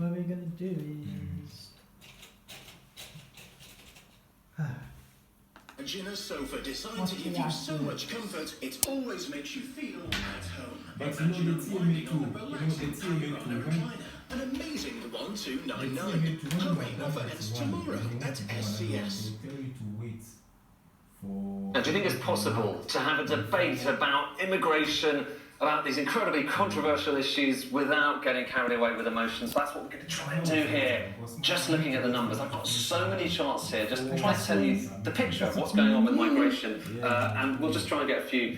what we're going to do is... A Ginner sofa designed to give you so much comfort, it always makes you feel at home. But you know the TMA2, An amazing 1299. Hurry, offer ends tomorrow at SCS. Now, do you think it's possible to have a debate about immigration, about these incredibly controversial issues without getting carried away with emotions? That's what we're going to try and do here. Just looking at the numbers, I've got so many charts here, just try to tell you the picture of what's going on with migration, and we'll just try and get a few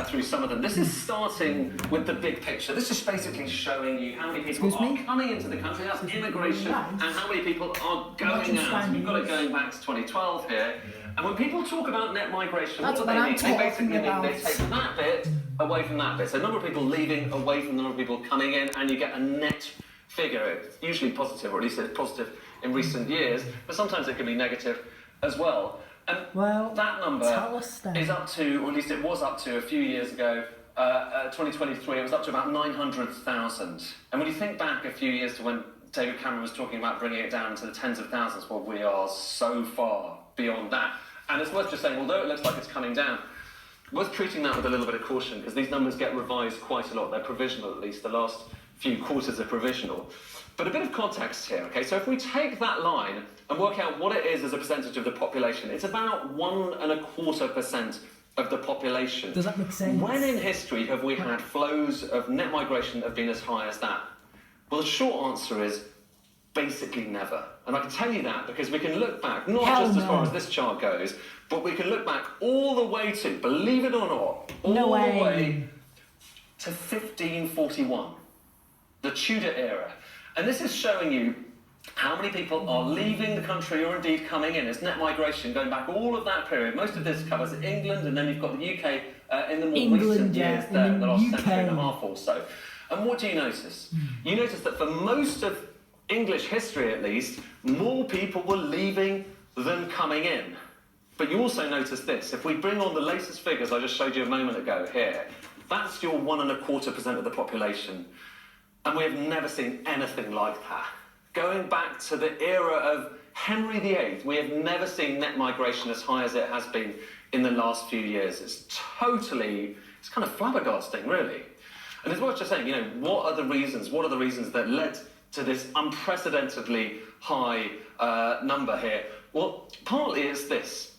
through some of them. This is starting with the big picture. This is basically showing you how many people are coming into the country, that's immigration, and how many people are going out. We've got it going back to 2012 here. And when people talk about net migration, what do they mean? They basically mean they take that bit away from that bit. So a number of people leaving away from the number of people coming in, and you get a net figure. It's usually positive, or at least it's positive in recent years, but sometimes it can be negative as well. And that number is up to, or at least it was up to a few years ago, 2023, it was up to about 900,000. And when you think back a few years to when David Cameron was talking about bringing it down to the tens of thousands, well, we are so far beyond that. And it's worth just saying, although it looks like it's coming down, worth treating that with a little bit of caution, because these numbers get revised quite a lot. They're provisional, at least. The last few quarters are provisional. But a bit of context here, okay? So if we take that line and work out what it is as a percentage of the population, it's about 1.25% of the population. Does that make sense? When in history have we had flows of net migration that have been as high as that? Well, the short answer is basically never. And I can tell you that because we can look back, not just as far as this chart goes, but we can look back all the way to, believe it or not, all the way to 1541, the Tudor era. And this is showing you how many people are leaving the country or indeed coming in. It's net migration going back all of that period. Most of this covers England, and then you've got the UK in the more recent years there, in the last century and a half or so. And what do you notice? You notice that for most of English history, at least, more people were leaving than coming in. But you also notice this. If we bring on the latest figures I just showed you a moment ago here, that's your 1.25% of the population. And we have never seen anything like that. Going back to the era of Henry VIII, we have never seen net migration as high as it has been in the last few years. It's kind of flabbergasting, really. And it's worth just saying, what are the reasons that led to this unprecedentedly high number here? Well, partly it's this.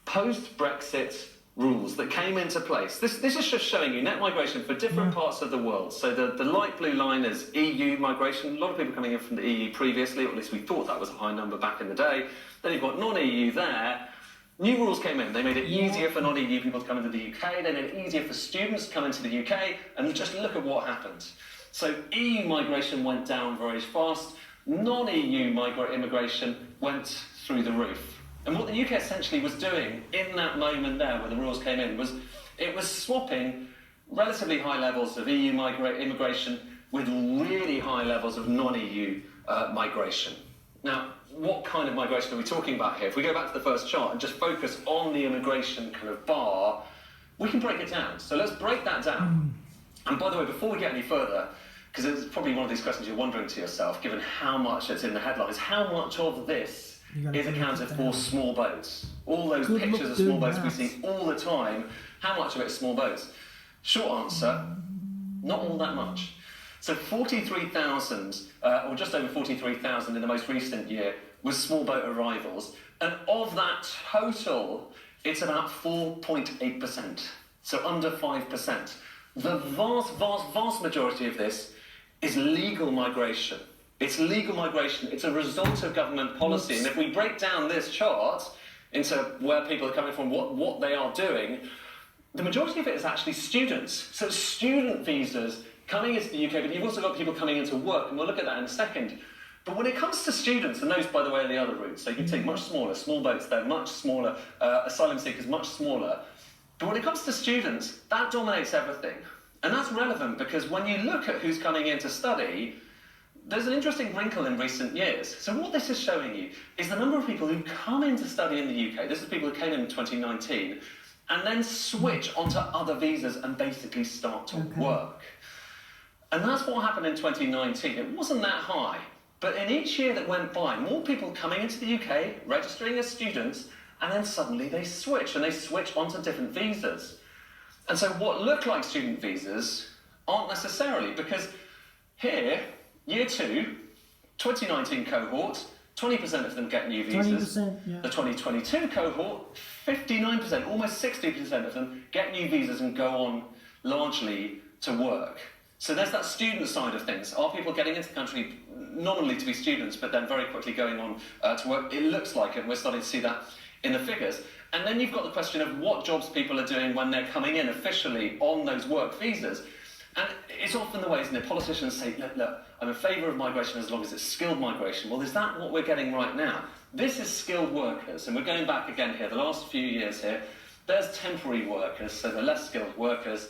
Post-Brexit rules that came into place. This is just showing you net migration for different parts of the world. So the light blue line is EU migration. A lot of people coming in from the EU previously, or at least we thought that was a high number back in the day. Then you've got non-EU there. New rules came in. They made it easier for non-EU people to come into the UK. They made it easier for students to come into the UK. And just look at what happened. So EU migration went down very fast. Non-EU immigration went through the roof. And what the UK essentially was doing in that moment there when the rules came in was it was swapping relatively high levels of EU immigration with really high levels of non-EU migration. Now, what kind of migration are we talking about here? If we go back to the first chart and just focus on the immigration kind of bar, we can break it down. So let's break that down. And by the way, before we get any further, because it's probably one of these questions you're wondering to yourself, given how much it's in the headlines, how much of this is accounted for small boats? All those pictures of small boats we see all the time, how much of it is small boats? Short answer, not all that much. So 43,000, or just over 43,000 in the most recent year, was small boat arrivals. And of that total, it's about 4.8%, so under 5%. The vast majority of this is legal migration. It's legal migration. It's a result of government policy. And if we break down this chart into where people are coming from, what they are doing, the majority of it is actually students. So student visas coming into the UK, but you've also got people coming into work, and we'll look at that in a second. But when it comes to students, and those, by the way, are the other routes, so you can take much smaller, small boats, they're much smaller, asylum seekers much smaller. But when it comes to students, that dominates everything. And that's relevant because when you look at who's coming in to study, there's an interesting wrinkle in recent years. So what this is showing you is the number of people who come in to study in the UK. This is people who came in 2019 and then switch onto other visas and basically start to work. And that's what happened in 2019. It wasn't that high, but in each year that went by, more people coming into the UK, registering as students, and then suddenly they switch, and they switch onto different visas. And so what look like student visas aren't necessarily, because here, year 2, 2019 cohort, 20% of them get new visas. 20%, yeah. The 2022 cohort, 59%, almost 60% of them get new visas and go on largely to work. So there's that student side of things. Are people getting into the country nominally to be students, but then very quickly going on to work? It looks like it, and we're starting to see that in the figures. And then you've got the question of what jobs people are doing when they're coming in officially on those work visas. And it's often the way, isn't it? Politicians say, look, I'm in favour of migration as long as it's skilled migration. Well, is that what we're getting right now? This is skilled workers, and we're going back again here, the last few years here. There's temporary workers, so the less skilled workers.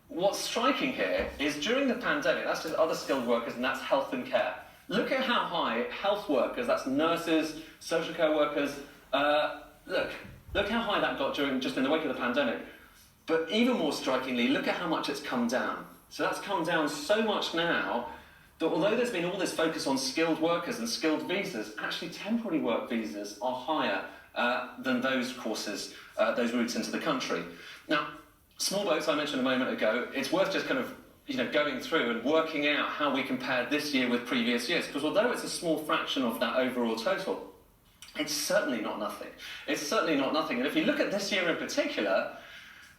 What's striking here is during the pandemic, that's just other skilled workers, and that's health and care. Look at how high health workers, that's nurses, social care workers, look how high that got just in the wake of the pandemic. But even more strikingly, look at how much it's come down. So that's come down so much now that although there's been all this focus on skilled workers and skilled visas, actually temporary work visas are higher than those courses, those routes into the country. Now, small boats I mentioned a moment ago, it's worth just kind of going through and working out how we compare this year with previous years, because although it's a small fraction of that overall total, it's certainly not nothing. It's certainly not nothing. And if you look at this year in particular,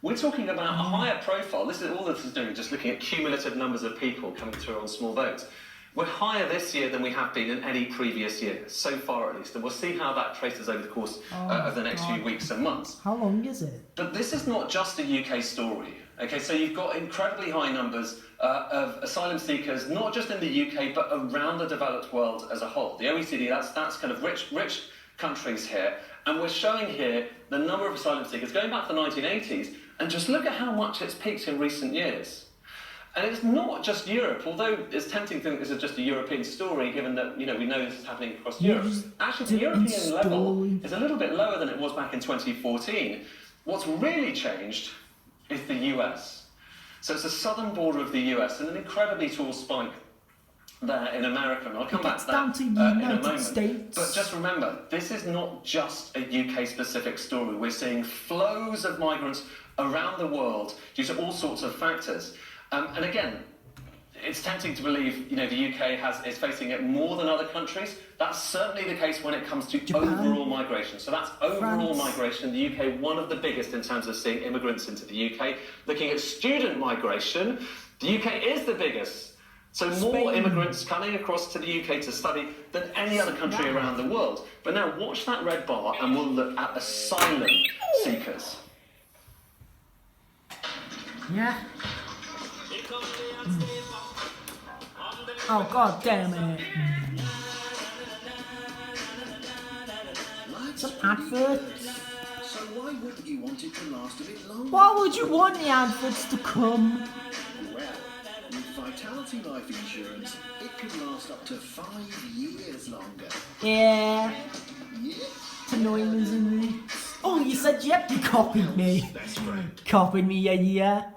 we're talking about a higher profile. This is all this is doing, just looking at cumulative numbers of people coming through on small boats. We're higher this year than we have been in any previous year, so far at least, and we'll see how that traces over the course of the next few weeks and months. How long is it? But this is not just a UK story. Okay, so you've got incredibly high numbers of asylum seekers, not just in the UK, but around the developed world as a whole. The OECD, that's kind of rich countries here, and we're showing here the number of asylum seekers going back to the 1980s, and just look at how much it's peaked in recent years. And it's not just Europe, although it's tempting to think this is just a European story, given that we know this is happening across Europe. Actually, the European level is a little bit lower than it was back in 2014. What's really changed is the US. So it's the southern border of the US, and an incredibly tall spike there in America, and I'll come back to that in a moment. States. But just remember, this is not just a UK-specific story. We're seeing flows of migrants around the world due to all sorts of factors. And again, it's tempting to believe, the UK is facing it more than other countries. That's certainly the case when it comes to Japan, overall migration. So that's overall France. migration. The UK, one of the biggest in terms of seeing immigrants into the UK. Looking at student migration, the UK is the biggest. So more immigrants coming across to the UK to study than any other country around the world. But now watch that red bar and we'll look at asylum seekers. Yeah. Oh, god damn it. Some adverts. So why wouldn't you want it to last a bit longer? Why would you want the adverts to come? Well, with Vitality Life Insurance, it can last up to 5 years longer. Yeah. Yeah. It's annoying, isn't it? Oh, you said yep, you copied me. That's right. Copied me, yeah.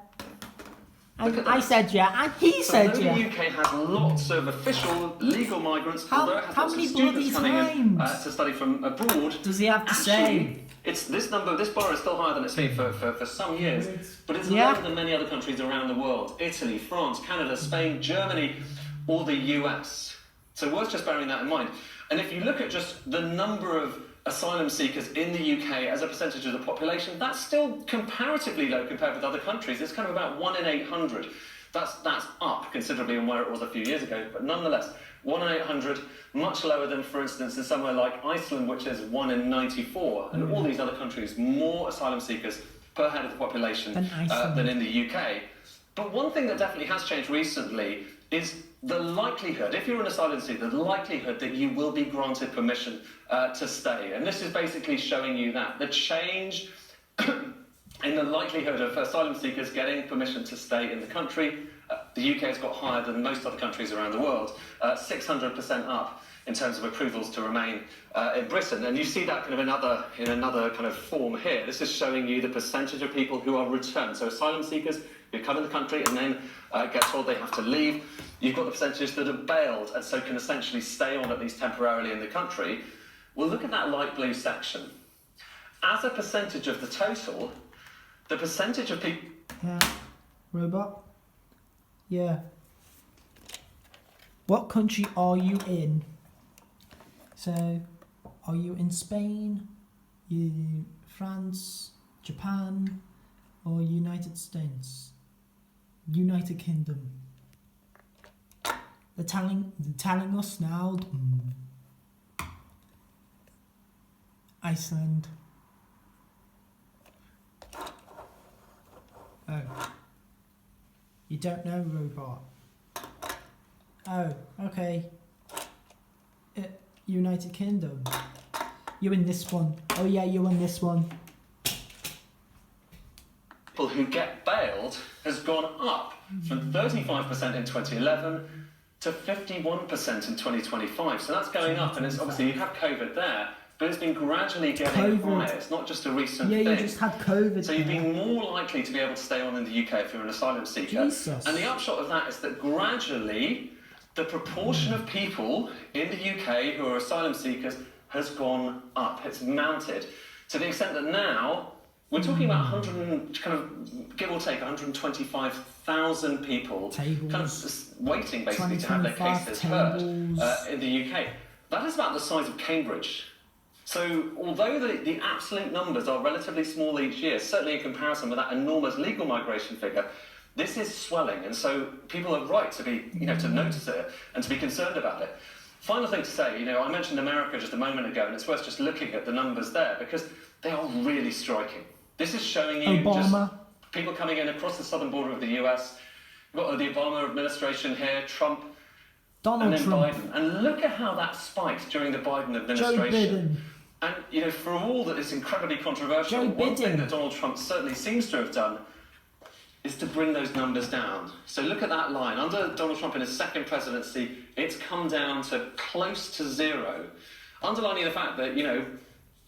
And I said yeah, and he said Although yeah. the UK has lots of official legal migrants, although it has how lots many of students bloody coming in times to study from abroad. does he have to Actually, say? it's this bar is still higher than it's been for some years, but it's Yeah. lower than many other countries around the world. Italy, France, Canada, Spain, Germany, or the US. So worth just bearing that in mind. And if you look at just the number of asylum seekers in the UK as a percentage of the population, that's still comparatively low compared with other countries. It's kind of about 1 in 800. That's up considerably on where it was a few years ago, but nonetheless, 1 in 800, much lower than, for instance, in somewhere like Iceland, which is 1 in 94, and all these other countries, more asylum seekers per head of the population than in the UK. But one thing that definitely has changed recently is the likelihood, if you're an asylum seeker, the likelihood that you will be granted permission to stay. And this is basically showing you that the change in the likelihood of asylum seekers getting permission to stay in the country, the UK has got higher than most other countries around the world, 600% up in terms of approvals to remain in Britain. And you see that kind of in another kind of form here. This is showing you the percentage of people who are returned. So asylum seekers who come in the country and then get told they have to leave. You've got the percentage that have bailed and so can essentially stay on at least temporarily in the country. Well, look at that light blue section. As a percentage of the total, the percentage of people... Yeah. Robot? Yeah. What country are you in? So, are you in Spain, France, Japan, or United States? United Kingdom. They're telling us now. Iceland. Oh. You don't know, robot. Oh, okay. United Kingdom. You in this one. Oh yeah, you in this one. People who get bailed has gone up from 35% in 2011 to 51% in 2025. So that's going up, and it's obviously you have COVID there, but it's been gradually getting higher. It's not just a recent thing. Yeah, you just had COVID. So you've been more likely to be able to stay on in the UK if you're an asylum seeker. Jesus. And the upshot of that is that gradually the proportion of people in the UK who are asylum seekers has gone up. It's mounted to the extent that now we're talking about 100 and kind of give or take 125,000 people kind of waiting basically to have their cases heard in the UK. That is about the size of Cambridge. So although the absolute numbers are relatively small each year, certainly in comparison with that enormous legal migration figure, this is swelling, and so people are right to be, to notice it and to be concerned about it. Final thing to say, I mentioned America just a moment ago, and it's worth just looking at the numbers there because they are really striking. This is showing you just people coming in across the southern border of the US. We've got the Obama administration here, Trump, Donald Trump. Biden. And look at how that spiked during the Biden administration. Joe Biden. And, for all that is incredibly controversial, one thing that Donald Trump certainly seems to have done is to bring those numbers down. So look at that line. Under Donald Trump in his second presidency, it's come down to close to zero, underlining the fact that,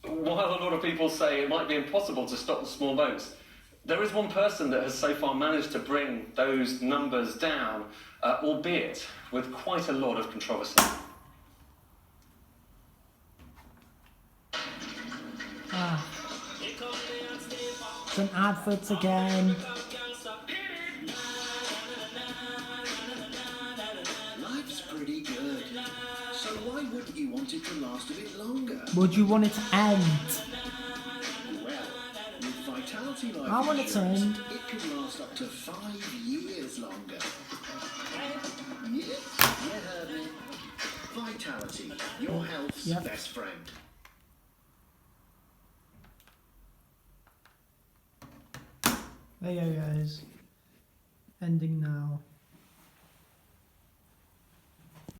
while a lot of people say it might be impossible to stop the small boats, there is one person that has so far managed to bring those numbers down, albeit with quite a lot of controversy. Some adverts again. Life's pretty good. So why wouldn't you want it to last a bit longer? Would you want it to end? Well, with Vitality Life I want it to Insurance, end. it could last up to 5 years longer. Yeah, you heard me. Vitality, your health's best friend. There you go, guys. Ending now.